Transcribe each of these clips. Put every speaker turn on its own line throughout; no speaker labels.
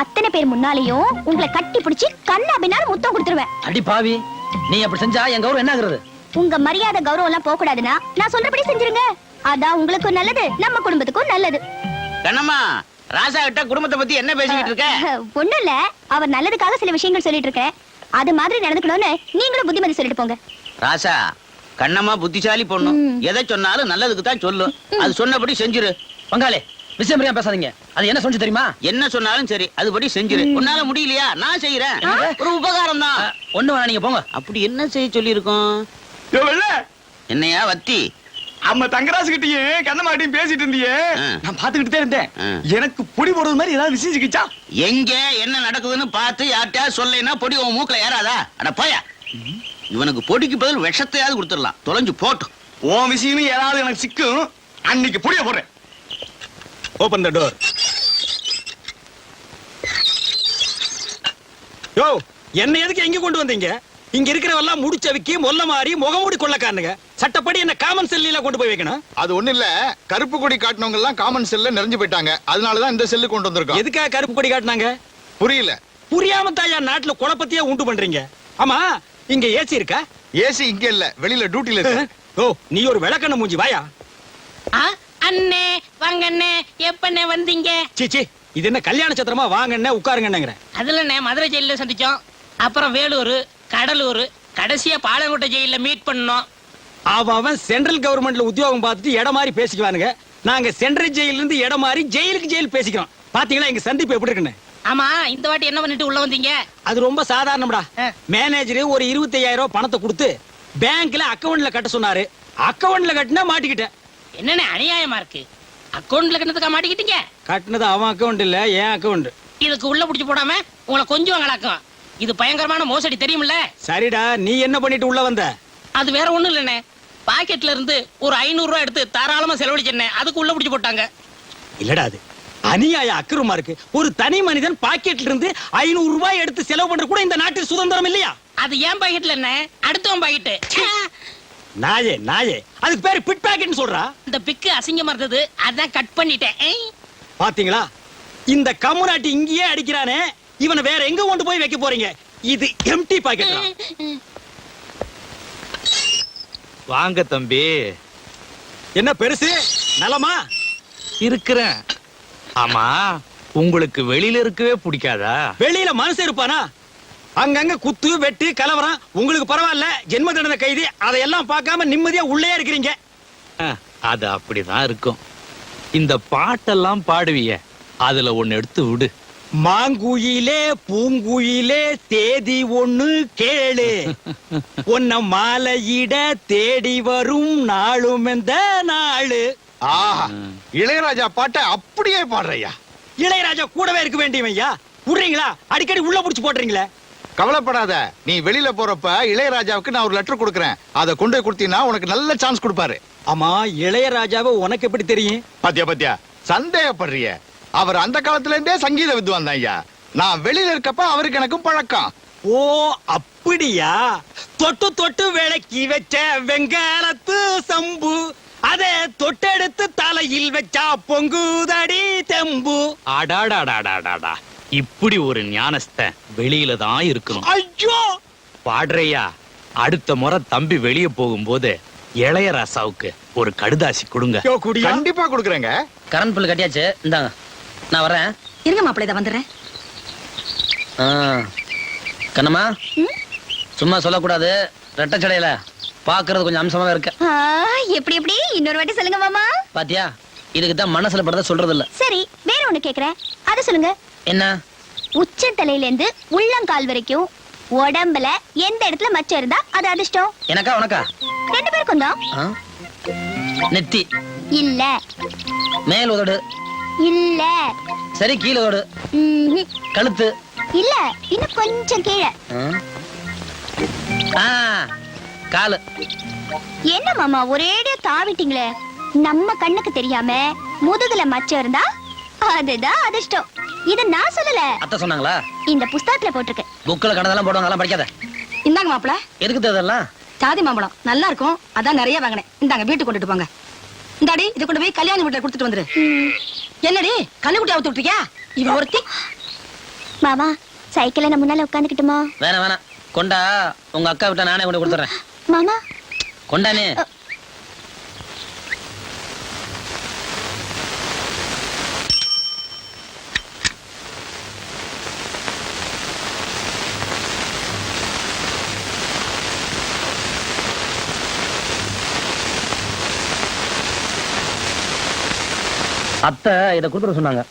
அத்தனை பேர் முன்னாலேயும் உங்களை கட்டி பிடிச்சி கண்ணா பின்னாலும் முத்தம் கொடுத்துருவேன்.
அடி பாவி, நீ அப்படி செஞ்சா என் கௌரவம் என்ன ஆகுறது?
உங்க மரியாதை கௌரவம் எல்லாம் போக கூடாதுன்னா நான் சொல்றபடி செஞ்சிருங்க. அதான் உங்களுக்கும் நல்லது, நம்ம குடும்பத்துக்கும் நல்லது.
கண்ணம்மா, ராசா கிட்ட குடும்பத்தை பத்தி என்ன பேசிக்கிட்டு இருக்க?
ஒண்ணும் இல்ல, அவர் நல்லதுக்காக சில விஷயங்கள் சொல்லிட்டு இருக்கேன். அது மாதிரி நடந்துக்கணும்னு நீங்களும் புத்திமதி சொல்லிட்டு போங்க.
ராசா, கண்ணம்மா புத்திசாலி பொண்ணு. எதை சொன்னாலும் நல்லதுக்கு தான் சொல்லும். அது சொன்னபடி செஞ்சிரு.
பங்காளி, விஷயம் பேசாதீங்க. அது என்ன சொன்னு தெரியுமா?
என்ன சொன்னாலும் சரி, அதுபடி செஞ்சிரு. உன்னால முடியலையா? நான் செய்யறேன். ஒரு உபகாரம் தான்.
ஒண்ணு வேணா, நீங்க போங்க.
அப்படி என்ன செய்ய சொல்லி இருக்கோம்? என்னையா வத்தி?
அம்மா தங்கராசு கிட்டயும் கண்ணமாட்டியும் பேசிட்டு இருந்தியே, நான் பாத்துக்கிட்டே இருந்தேன். எனக்கு பொடி போடுறது மாதிரி ஏதாவது விசிஞ்சுக்கிச்சா?
எங்க என்ன நடக்குதுன்னு பார்த்து யார்கிட்ட சொல்லேன்னா பொடி உன் மூக்குல ஏறாதா? அட போயா, இவனுக்கு பொடிக்கு பதில் விஷத்தையாவது கொடுத்துடலாம். தொலைஞ்சு போட்டும்.
உன் விஷயம் ஏதாவது எனக்கு சிக்கும், அன்னைக்கு பொடிய போடுறேன். Open the door. யோ, என்ன எதுக்கு எங்க கொண்டு வந்தீங்க? இங்க இருக்கிறவெல்லாம் முடிச்சவிக்கி மொல்ல மாறி முகமூடி கொள்ளக்காரனுங்க. சட்டப்படி என்ன காமன் செல்லில கொண்டு போய் வைக்கணும்.
அது ஒண்ணு இல்ல, கருப்பு கொடி காட்டினவங்க எல்லாம் காமன் செல்ல நிறைஞ்சு போயிட்டாங்க. அதனாலதான் இந்த செல்லு கொண்டு வந்திருக்கோம்.
எதுக்காக கருப்பு கொடி காட்டினாங்க?
புரியல.
புரியாம தாயா நாட்டுல குழப்பத்தையே உண்டு பண்றீங்க. ஆமா, இங்க ஏசி இருக்கா?
ஏசி இங்க இல்ல, வெளியில டியூட்டில இருக்கு.
ஓ, நீ ஒரு விளக்கண்ண மூஞ்சி, வாயா.
அண்ணே வாங்க அண்ணே, எப்பண்ணே வந்தீங்க?
சீச்சி, இது என்ன கல்யாண சத்திரமா? வாங்கண்ணே உட்காருங்கன்னுங்கிற.
அதுல மதுரை ஜெயில சந்திச்சோம், அப்புறம் வேலூர், கடலூர், கடைசியா பாலங்கோட்டை ஜெயில மீட் பண்ணோம்.
அவன் சென்ட்ரல் கவர்மெண்ட்ல உத்தியோகம் பார்த்துட்டு இடம் மாதிரி பேசிக்குவானுங்க. நாங்க சென்ட்ரல் ஜெயில இருந்து இடம் மாதிரி ஜெயிலுக்கு ஜெயில் பேசிக்கிறோம். பாத்தீங்களா எங்க சந்திப்பு எப்படி இருக்குன்னு?
ஆமா, இந்த வாட்டி என்ன பண்ணிட்டு உள்ள வந்தீங்க?
அது ரொம்ப சாதாரணம்டா. மேனேஜர் ஒரு 25,000 ரூபாய் பணத்தை கொடுத்து பேங்க்ல அக்கவுண்ட்ல கட்ட சொன்னாரு. அக்கவுண்ட்ல கட்டினா மாட்டிக்கிட்டேன்.
என்னன்னு அநியாயமா இருக்கு. அக்கவுண்ட்ல கட்டணத்துக்கா மாட்டிக்கிட்டீங்க?
கட்டினது அவன் அக்கவுண்ட் இல்ல, என் அக்கவுண்ட்.
இதுக்கு உள்ள புடிச்சு போடாம உங்களை கொஞ்சம் வாங்கலாக்கும். இது பயங்கரமான மோசடி, தெரியுமில்ல?
சரிடா, நீ என்ன பண்ணிட்டு உள்ள வந்த?
அது வேற ஒண்ணும் இல்லண்ணே, பாக்கெட்ல இருந்து ஒரு 500 ரூபாய் எடுத்து தாராளமா செலவழிச்சேன்னே, அதுக்கு உள்ள புடிச்சு போட்டாங்க.
இல்லடா, அது அநியாய அக்கிரமா இருக்கு. ஒரு தனி மனிதன் பாக்கெட்ல இருந்து 500 ரூபாய் எடுத்து செலவு பண்ற கூட இந்த நாட்டில் சுதந்திரம் இல்லையா?
அது ஏன் பாக்கெட்ல என்ன, அடுத்தவன் பாக்கெட்டு.
நாயே நாயே, அதுக்கு பேரு பிட் பாக்கெட்னு சொல்றா.
இந்த பிக்கு அசிங்கமா இருந்தது, அதான் கட் பண்ணிட்டேன்.
பாத்தீங்களா, இந்த கம்முனாட்டி இங்கேயே அடிக்கிறானே, இவனை வேற எங்க கொண்டு போய் வைக்க போறீங்க? இது எம்டி பாக்கெட்.
வாங்க தம்பி.
என்ன பெருசு, நலமா
இருக்கிறேன். ஆமா, உங்களுக்கு வெளியில இருக்கவே பிடிக்காதா?
வெளியில மனசு இருப்பானா? அங்கங்க குத்து வெட்டு கலவரம். உங்களுக்கு பரவாயில்ல, ஜென்ம தண்டனை கைதி. அதையெல்லாம் பார்க்காம நிம்மதியா உள்ளே இருக்கிறீங்க.
அது அப்படிதான் இருக்கும். இந்த பாட்டெல்லாம் பாடுவிய, அதுல ஒண்ணு எடுத்து விடு.
மாங்குயிலே பூங்குயிலே தேதி ஒண்ணு கேளு, உன்ன மாலையிட தேடி வரும் நாளும் எந்த நாளு.
ஆஹா, இளையராஜா பாட்டை அப்படியே பாடுறையா.
இளையராஜா கூடவே இருக்க வேண்டியவன் ஐயா. விடுறீங்களா? அடிக்கடி உள்ள புடிச்சு போடுறீங்களே.
கவலைப்படாத, நீ வெளியில போறப்ப இளையராஜாவுக்கு நான் ஒரு லெட்டர் கொடுக்கறேன். அதை கொண்டு போய் கொடுத்தீங்கன்னா உனக்கு நல்ல சான்ஸ் கொடுப்பாரு.
ஆமா, இளையராஜாவை உனக்கு எப்படி தெரியும்?
பாத்தியா பாத்தியா, சந்தேகப்படுறிய. அவர் அந்த காலத்துல இருந்தே சங்கீத வித்வான் தான் ஐயா. நான் வெளியில இருக்கப்ப அவருக்கு எனக்கும் பழக்கம்.
ஓ அப்படியா? தொட்டு தொட்டு விளக்கி வச்ச வெங்காலத்து சம்பு, அதே தொட்டெடுத்து தலையில் வச்சா பொங்குதடி தெம்பு.
அடாடாடாடாடாடா, இப்படி ஒரு ஞானஸ்தன் வெளியில தான் இருக்கணும்.
ஐயோ
பாடுறையா, அடுத்த முறை தம்பி வெளிய போகும்போது இளையராசாவுக்கு ஒரு கடுதாசி கொடுங்க.
கண்டிப்பா கொடுக்குறேங்க.
கரண்ட் பில் கட்டியாச்சு, இந்தாங்க, நான் வரேன்.
இருங்க மாப்பிள்ளை, இதை வந்துடுறேன்.
கண்ணம்மா, சும்மா சொல்லக்கூடாது. ரெட்டச்சடையில பாக்குறது கொஞ்சம் அம்சமாவே இருக்கு.
எப்படி எப்படி இன்னொரு வாட்டி சொல்லுங்க மாமா.
பாத்தியா, இதுக்கு தான் மனசுல படுறத சொல்றது இல்ல.
சரி, வேற ஒண்ணு கேக்குறேன், அத சொல்லுங்க.
என்ன?
உச்ச தலையில இருந்து உள்ளங்கால் வரைக்கும் உடம்புல எந்த இடத்துல மச்சம் இருந்தா அது அதிர்ஷ்டம்?
எனக்கா உனக்கா?
2 பேருக்கும் தான்.
நெத்தி
இல்ல.
மேல் உதடு
இல்ல.
சரி, கீழ உதடு. கழுத்து
இல்ல, இன்னும் கொஞ்சம் கீழே.
காலு.
என்ன மாமா ஒரேடியா தாவிட்டீங்களே? நம்ம கண்ணுக்கு தெரியாம முதுகுல மச்சம் இருந்தா அதுதான் அதிர்ஷ்டம். இத நான் சொல்லல,
அத்தை சொன்னாங்களா?
இந்த புஸ்தகத்துல போட்டிருக்கு.
புக்ல கண்டதெல்லாம் போடுவாங்க, அதெல்லாம் படிக்காத.
இந்தாங்க மாப்பிள்ளை.
எதுக்கு தேவையெல்லாம்?
சாதி மாம்பழம் நல்லா இருக்கும், அதான் நிறைய வாங்கினேன். இந்தாங்க, வீட்டுக்கு கொண்டுட்டு போங்க. இந்தாடி, இது கொண்டு போய் கல்யாண வீட்டுல கொடுத்துட்டு வந்துரு. என்னடி கண்ணுக்குட்டி அவுத்து விட்டுருக்கியா? இவன் ஒருத்தி
மாமா சைக்கிள்ல நான் முன்னால உட்காந்துக்கிட்டுமா?
வேணாம் வேணாம், கொண்டா. உங்க அக்கா விட்ட நானே கொண்டு கொடுத்துறேன்.
மாமா
கொண்டானே. அத்தை இதை கொடுத்துட சொன்னாங்க.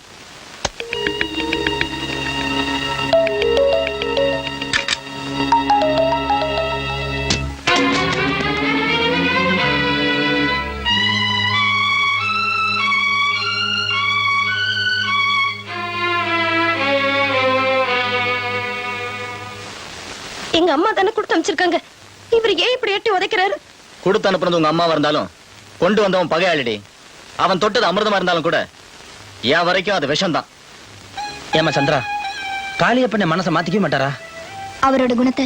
எங்க அம்மா தானே கொடுத்து அமைச்சிருக்காங்க. இவர் ஏன் இப்படி எட்டி உதைக்கிறாரு?
கொடுத்து அனுப்புனது உங்க அம்மாவா இருந்தாலும் கொண்டு வந்தவன் பகையாளிடி. அவன் தொட்டது அமிர்தமா இருந்தாலும் கூட என் வரைக்கும் அது விஷம்தான்.
ஏமா சந்திரா, காளியப்பனை மனசை மாத்திக்க மாட்டாரா?
அவரோட குணத்தை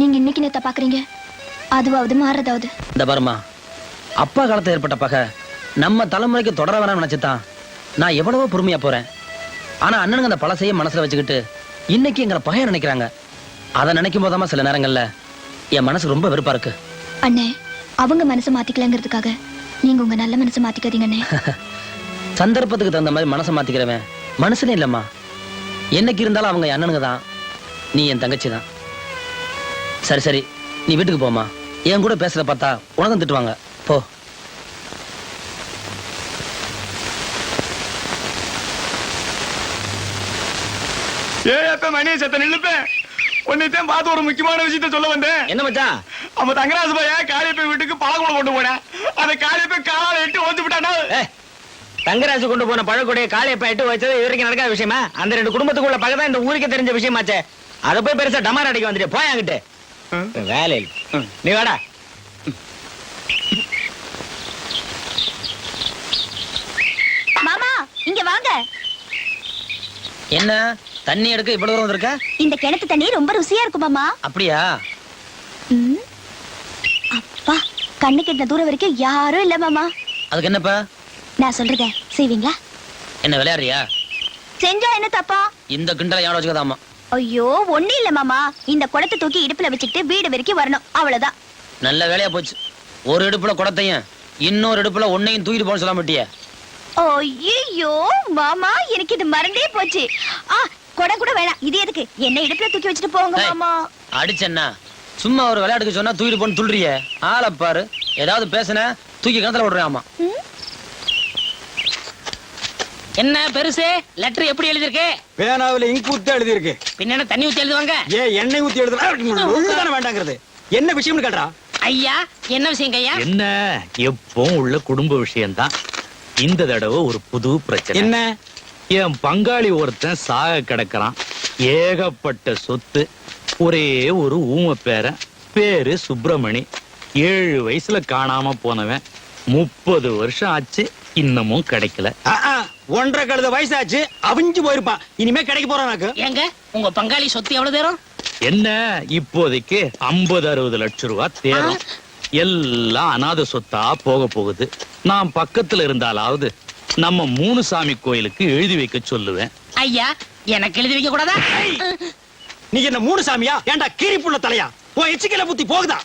நீங்க இன்னைக்கு நேத்த பாக்குறீங்க, அதுவாவது மாறதாவது.
இந்த பாருமா, அப்பா காலத்துல ஏற்பட்ட பகை நம்ம தலைமுறைக்கு தொடர வேணாம்னு நினைச்சுதான் நான் எவ்வளவோ பொறுமையா போறேன். ஆனா அண்ணனுங்க அந்த பழசையே மனசுல வச்சுக்கிட்டு இன்னைக்கு எங்களை பகைய நினைக்கிறாங்க. அதை நினைக்கும் போதாமா சில நேரங்கள்ல என் மனசு ரொம்ப வெறுப்பா இருக்கு.
அண்ணே, அவங்க மனசை மாத்திக்கலங்கிறதுக்காக நீங்க உங்க நல்ல மனசை மாத்திக்காதீங்க அண்ணே.
சந்தர்ப்பத்துக்கு தகுந்த மாதிரி மனசை மாத்திக்கிறவன் மனசுனே இல்லம்மா. என்னைக்கு இருந்தாலும் அவங்க என் அண்ணனுங்க தான், நீ என் தங்கச்சி தான். சரி சரி, நீ வீட்டுக்கு போமா. என் கூட பேசுற பார்த்தா உனக்கும் திட்டுவாங்க. போ.
அப்ப மணியை சத்த நில்லுப்பேன். உன்னைத்தான் பார்த்து ஒரு முக்கியமான விஷயத்த சொல்ல வந்தேன்.
என்ன மச்சான்?
அவன் தங்கராசு பைய காளியப்பை வீட்டுக்கு பழகுடம் கொண்டு போனேன். அந்த காளியப்பை காலால எட்டு ஓந்து விட்டானா?
தங்கராஜு கொண்டு போன பழக்கூடிய காளியப்ப எட்டு வச்சது இது வரைக்கும் நடக்காத விஷயமா? அந்த ரெண்டு குடும்பத்துக்குள்ள பகை தான் இந்த ஊருக்கு தெரிஞ்ச விஷயமாச்சே. அதை போய் பெருசா டமார் அடிக்க வந்துட்டு போயாங்கிட்டு வேலை இல்லை. நீ வாடா.
மாமா இங்க வாங்க.
என்ன தண்ணி எடுக்க இவ்வளவு தூரம் வந்திருக்க?
இந்த கிணத்து தண்ணி ரொம்ப ருசியா இருக்கும் மாமா.
அப்படியா?
அப்பா, கண்ணு கிட்ட தூரம் வரைக்கும் யாரும் இல்ல மாமா.
அதுக்கு என்னப்பா?
நான் சொல்றத செய்வீங்களா?
என்ன விளையாடுறியா?
செஞ்சா என்ன தப்பா?
இந்த கிண்டலை யாரும் வச்சுக்கதாமா.
ஐயோ ஒண்ணு இல்ல மாமா, இந்த குடத்தை தூக்கி இடுப்புல வச்சுக்கிட்டு வீடு வரைக்கும் வரணும், அவ்வளவுதான்.
நல்ல வேலையா போச்சு. ஒரு இடுப்புல குடத்தையும் இன்னொரு இடுப்புல ஒன்னையும் தூக்கிட்டு போன சொல்ல மாட்டிய?
ஐயோ மாமா, எனக்கு இது மறந்தே போச்சு. குடம் கூட வேணாம், இது எதுக்கு? என்ன இடுப்புல தூக்கி வச்சுட்டு போங்க மாமா.
அடிச்சேன்னா சும்மா ஒரு விளையாட்டுக்கு சொன்னா தூக்கிட்டு போன்னு துள்றிய ஆளை பாரு. ஏதாவது பேசுன தூக்கி கிணத்துல விடுறேன். ஆமா.
என்ன பெருசு லெட்டர் எப்படி எழுதிருக்கு?
பேனாவில இங்கு ஊத்தி எழுதி இருக்கு.
பின்ன தண்ணி ஊத்தி எழுதுவாங்க.
எண்ணெய் ஊத்தி எழுதுனா வேண்டாங்கிறது என்ன விஷயம்னு கேட்டா?
ஐயா என்ன விஷயம் ஐயா?
என்ன எப்பவும் உள்ள குடும்ப விஷயம்தான். இந்த தடவை ஒரு புது பிரச்சனை.
என்ன?
என் பங்காளி ஒருத்தன் சாக கிடக்குறான். ஏகப்பட்ட சொத்து. ஒரே ஒரு ஊம பேரன், பேரு சுப்பிரமணி. 7 வயசுல காணாம போனவன். 30 வருஷம் ஆச்சு, இன்னமும் கிடைக்கல.
1.5 கழுத வயசாச்சு, அவிஞ்சு போயிருப்பான். இனிமே கிடைக்க போறானாக்கு.
ஏங்க உங்க பங்காளி சொத்து எவ்வளவு தேரும்?
என்ன இப்போதைக்கு 50-60 லட்சம் ரூபாய் தேரும். எல்லாம் அநாத சொத்தா போக போகுது. நான் பக்கத்துல இருந்தாலாவது நம்ம 3 சாமி கோயிலுக்கு எழுதி வைக்க சொல்லுவேன்.
ஐயா எனக்கு எழுதி வைக்க கூடாதா?
நீ என்ன 3 சாமியா? ஏண்டா கீரி புள்ள தலையா? உன் எச்சிக்கல புத்தி போகுதா?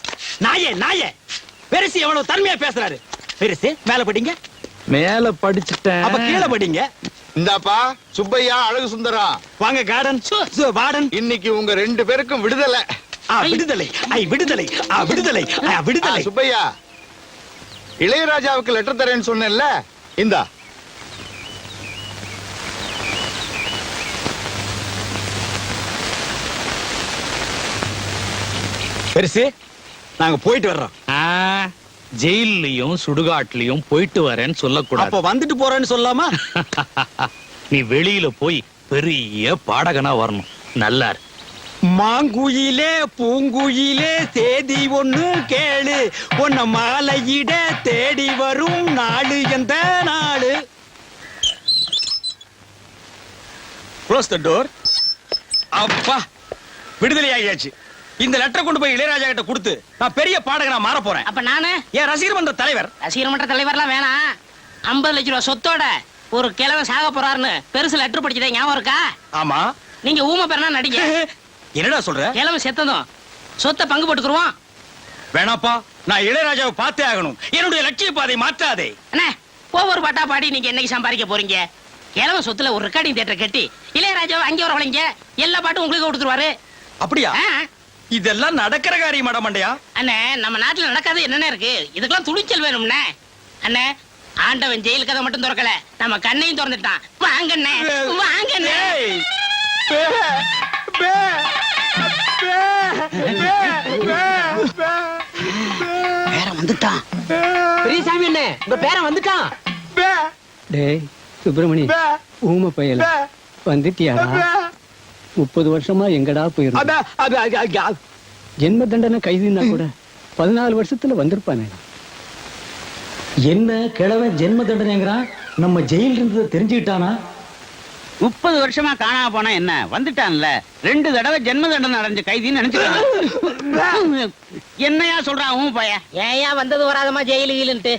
நாயே நாயே, பெருசு எவ்வளவு தன்மையா பேசுறாரு. பெருசு மேல படிங்க.
மேல படிச்சுட்டேன்.
அப்ப கீழே படிங்க.
இந்தாப்பா சுப்பையா, அழகு சுந்தரம்,
வாங்க கார்டன் வார்டன்.
இன்னைக்கு உங்க 2 பேருக்கும் விடுதலை.
விடுதலை, விடுதலை, விடுதலை, விடுதலை.
சுப்பையா, இளையராஜாவுக்கு லெட்டர் தரேன்னு சொன்னேன்ல, இந்தா.
பெருசு நாங்க போயிட்டு வர்றோம்.
ஜெயிலையும் சுடுகாட்லயும் போயிட்டு வரேன்னு சொல்லக்கூடாது.
அப்ப வந்துட்டு போறேன்னு சொல்லாமா?
நீ வெளியில போய் பெரிய பாடகனா வரணும். நல்லா இரு.
மாங்குயிலே பூங்குயிலே தேதி ஒண்ணு கேளு, உன்ன மாலையிட தேடி வரும் நாடு எந்த நாடு. Close the door. அப்பா விடுதலை ஆகியாச்சு. இந்த லெட்டர் கொண்டு போய் இளையராஜா கிட்ட கொடுத்து நான் பெரிய பாடகனா மாற போறேன்.
அப்ப நானு
என் ரசிகர் மன்ற தலைவர்.
ரசிகர் மன்ற தலைவர்லாம் வேணாம். 50 லட்சம் ரூபாய் சொத்தோட ஒரு கிழவன் சாக போறாருன்னு பெருசு லெட்டர் படிச்சதே ஞாபகம் இருக்கா?
ஆமா,
நீங்க ஊமை பேரனா நடிங்க.
என்னடா சொல்ற?
கிழமை செத்ததும் சொத்தை பங்கு போட்டுக்குருவோம்.
வேணாப்பா, நான் இளையராஜாவை பார்த்தே ஆகணும். என்னுடைய லட்சிய பாதை மாற்றாதே.
அண்ணே, ஒவ்வொரு பாட்டா பாடி நீங்க என்னைக்கு சம்பாதிக்க போறீங்க? கிழமை சொத்துல ஒரு ரெக்கார்டிங் தியேட்டர் கட்டி இளையராஜாவை அங்கே வரவழைங்க, எல்லா பாட்டும் உங்களுக்கு கொடுத்துருவாரு.
அப்படியா?
ஆ.
இதெல்லாம் நடக்கிற காரியமாடா மண்டையா?
அண்ணே, நம்ம நாட்டுல நடக்காது என்னென்ன இருக்கு? இதுக்கெல்லாம் துணிச்சல் வேணும்ண்ணே. அண்ணே, ஆண்டவன் ஜெயில் கதை மட்டும் திறக்கல, நம்ம கண்ணையும் திறந்துட்டான். வாங்கண்ணே, வாங்கண்ணே.
ஏய், பே, பே, பே, பே, பே,
பேரன் வந்துட்டான்.
பெரியசாமி அண்ணே, உங்க பேரன் வந்துட்டான்.
பே,
டேய் சுப்பிரமணி,
பே,
ஊமை பயல
பே,
வந்துட்டியாடா?
பே.
30 வருஷமா எங்கடா போயிருந்த?
அட, அட, அட, அட.
ஜென்ம தண்டனை கைதினா கூட 14 வருஷத்துல வந்திருப்பானே. என்ன கிழவன் ஜென்ம தண்டனைங்கிறான்? நம்ம ஜெயில இருந்ததை தெரிஞ்சுக்கிட்டானா?
30 வருஷமா காணாம போனா என்ன, வந்துட்டான்ல. 2 தடவை ஜென்ம தண்டனை அடைஞ்ச கைதின்னு நினைச்சுக்கலாம். என்னையா சொல்றான் ஊமை பைய?
ஏயா வந்தது வராதமா ஜெயிலு கீழுன்ட்டு?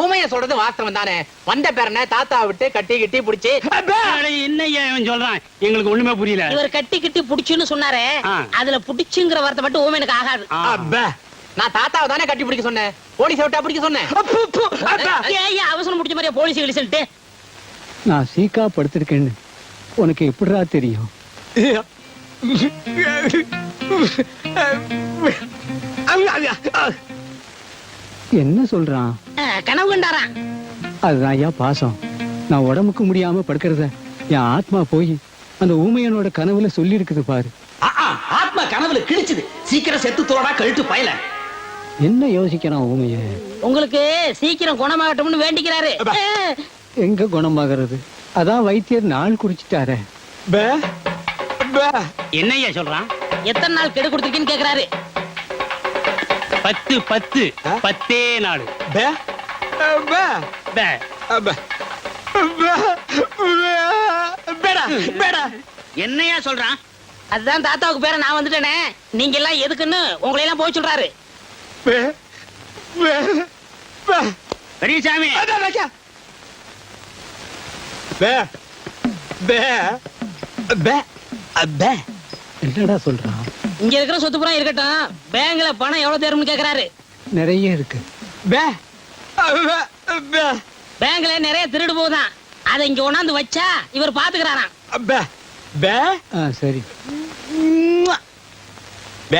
ஊமைய சொல்றது வாஸ்தவம் தானே. வந்த பேரனை தாத்தா விட்டு கட்டி கிட்டி புடிச்சு
என்னையா இவன் சொல்றான்? எங்களுக்கு ஒண்ணுமே புரியல.
இவர் கட்டி கிட்டி புடிச்சுன்னு சொன்னாரே,
ஆ.
அதுல புடிச்சுங்கிற வார்த்தை மட்டும் ஊமை எனக்கு ஆகாது.
அப்பே.
நான் தாத்தாவை தானே கட்டி பிடிக்க சொன்னேன். போலீஸ் விட்டா பிடிக்க சொன்னேன்.
அப்பு, அப்பு, அப்பே.
ஏயா அவசரம் முடிச்ச மாதிரியா போலீஸ் கிழிச்சுட்டு?
நான் சீக்கா படுத்திருக்கேன்னு உனக்கு எப்படிடா தெரியும்? என்ன சொல்றான்?
கனவு கண்டாராம்.
அதுதான் ஐயா பாசம். நான் உடம்புக்கு முடியாம படுக்கிறத என் ஆத்மா போய் அந்த ஊமையனோட கனவுல சொல்லி இருக்குது பாரு.
ஆத்மா கனவுல கிழிச்சுது. சீக்கிரம் செத்து தோடா கழுத்து பயல.
என்ன யோசிக்கிறான் ஊமைய?
உங்களுக்கு சீக்கிரம் குணமாகட்டும்னு வேண்டிக்கிறாரு.
எங்க குணமாகிறது? அதான் வைத்தியர் நாள் குறிச்சிட்டாரே.
பே, பே.
என்னையா சொல்றான்?
எத்தனை நாள் கெடு கொடுத்துருக்கீன்னு கேக்குறாரு.
10 10 10 நாள்.
பே, பே,
பே.
பே, பே, பே. பேடா, பேடா.
என்னையா சொல்றான்?
அதுதான் தாத்தாவுக்கு பேர நான் வந்துட்டேனே, நீங்க எல்லாம் எதுக்குன்னு உங்களை எல்லாம் போய் சொல்றாரு.
பே, பே, பே.
பெரியசாமி,
அட, ராஜா. பே, பே, பே, பே.
என்னடா சொல்றான்?
இங்க இருக்கிற சொத்து புறம் இருக்கட்டும், பேங்க்ல பணம் எவ்வளவு தேரும்னு கேக்குறாரு.
நிறைய இருக்கு.
பே, பே, பே.
பேங்க்ல நிறைய திருடு போகுதான், அதை இங்க கொண்டாந்து வச்சா இவர் பாத்துக்கிறாராம்.
பே, பே.
சரி.
ம்ம்.